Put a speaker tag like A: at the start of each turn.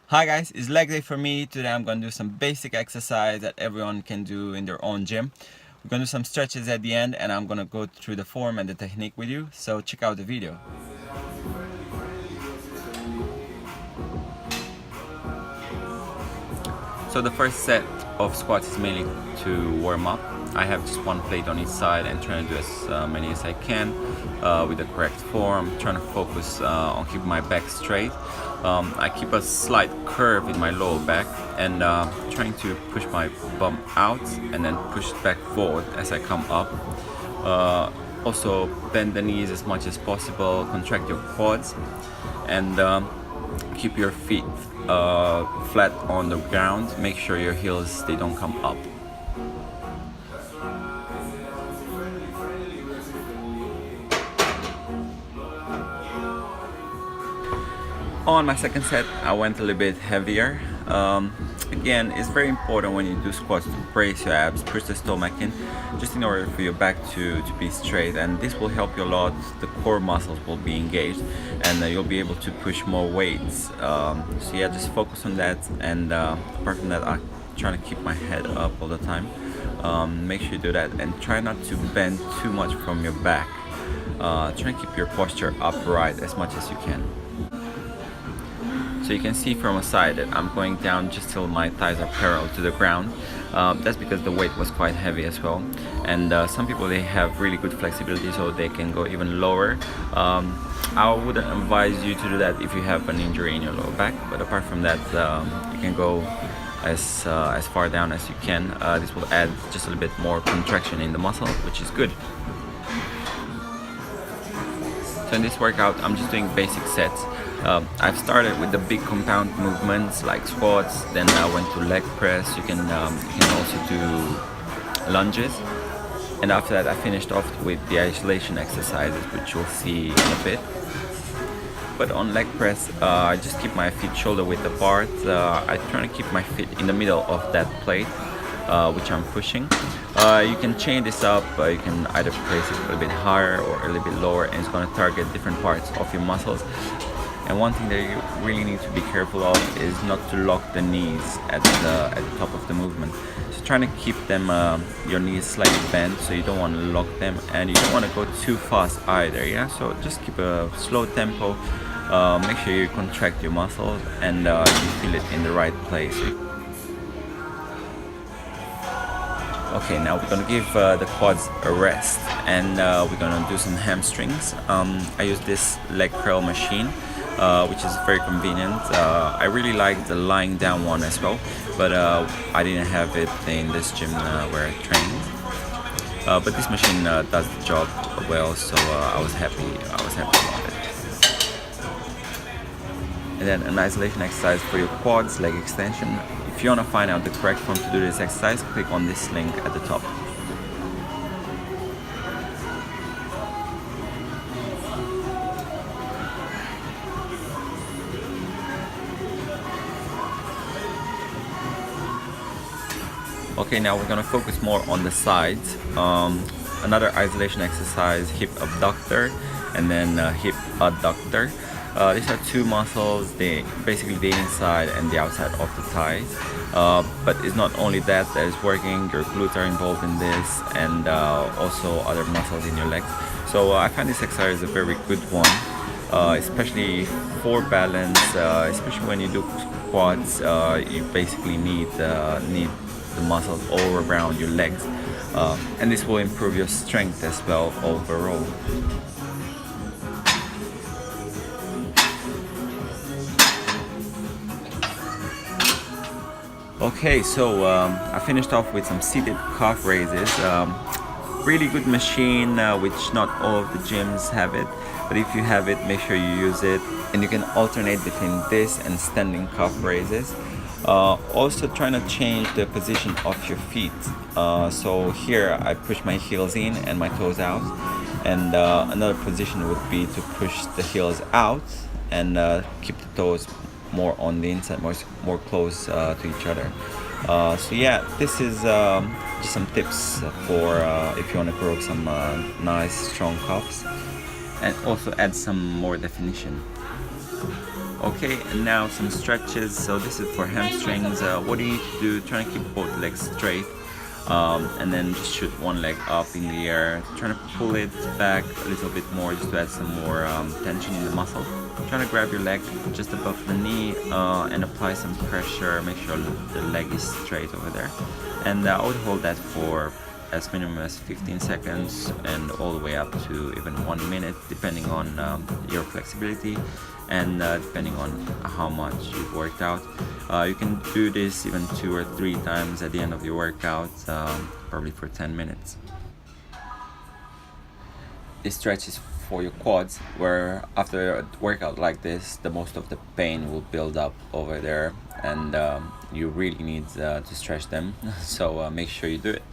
A: Hi guys, it's leg day for me. Today I'm going to do some basic exercise that everyone can do in their own gym. We're going to do some stretches at the end and I'm going to go through the form and the technique with you. So check out the video. So the first set of squats is mainly to warm up. I have just one plate on each side and trying to do as many as I can with the correct form, trying to focus on keeping my back straight. I keep a slight curve in my lower back and trying to push my bum out and then push it back forward as I come up. Also bend the knees as much as possible, contract your quads, and keep your feet flat on the ground. Make sure your heels, they don't come up. On my second set, I went a little bit heavier. Again, it's very important when you do squats to brace your abs, push the stomach in, just in order for your back to be straight, and this will help you a lot. The core muscles will be engaged and you'll be able to push more weights. So yeah, just focus on that, and apart from that, I'm trying to keep my head up all the time. Make sure you do that and try not to bend too much from your back. Try and keep your posture upright as much as you can. So you can see from a side that I'm going down just till my thighs are parallel to the ground. That's because the weight was quite heavy as well. And some people, they have really good flexibility, so they can go even lower. I wouldn't advise you to do that if you have an injury in your lower back, but apart from that, you can go as far down as you can. This will add just a little bit more contraction in the muscle, which is good. So in this workout, I'm just doing basic sets. I've started with the big compound movements like squats, then I went to leg press. You can also do lunges, and after that I finished off with the isolation exercises, which you'll see in a bit. But on leg press, I just keep my feet shoulder width apart. I try to keep my feet in the middle of that plate, which I'm pushing. You can chain this up. You can either place it a little bit higher or a little bit lower, and it's going to target different parts of your muscles. And one thing that you really need to be careful of is not to lock the knees at the top of the movement. So trying to keep them, your knees slightly bent, so you don't want to lock them, and you don't want to go too fast either. Yeah, so just keep a slow tempo. Make sure you contract your muscles and you feel it in the right place. Okay, now we're gonna give the quads a rest, and we're gonna do some hamstrings. I use this leg curl machine, which is very convenient. I really like the lying down one as well, but I didn't have it in this gym where I trained. But this machine does the job well, so I was happy about it. And then an isolation exercise for your quads, leg extension. If you want to find out the correct form to do this exercise, click on this link at the top. Okay, now we're going to focus more on the sides. Another isolation exercise, hip abductor and then hip adductor. These are two muscles, they basically the inside and the outside of the thighs. But it's not only that is working, your glutes are involved in this, and also other muscles in your legs. So I find this exercise a very good one, especially for balance, especially when you do squats. You basically need the muscles all around your legs, and this will improve your strength as well overall. Okay, so I finished off with some seated calf raises. Really good machine, which not all of the gyms have it, but if you have it, make sure you use it. And you can alternate between this and standing calf raises. Also trying to change the position of your feet. So here I push my heels in and my toes out, and another position would be to push the heels out and keep the toes more on the inside, more close to each other. So yeah, this is just some tips for if you want to grow some nice strong calves and also add some more definition. Okay, and now some stretches. So this is for hamstrings. What do you need to do? Trying to keep both legs straight, and then just shoot one leg up in the air. Trying to pull it back a little bit more just to add some more tension in the muscle. Trying to grab your leg just above the knee and apply some pressure. Make sure the leg is straight over there. And I would hold that for as minimum as 15 seconds and all the way up to even 1 minute, depending on your flexibility and depending on how much you've worked out. You can do this even 2 or 3 times at the end of your workout, probably for 10 minutes. This stretch is for your quads, where after a workout like this, the most of the pain will build up over there, and you really need to stretch them. So make sure you do it.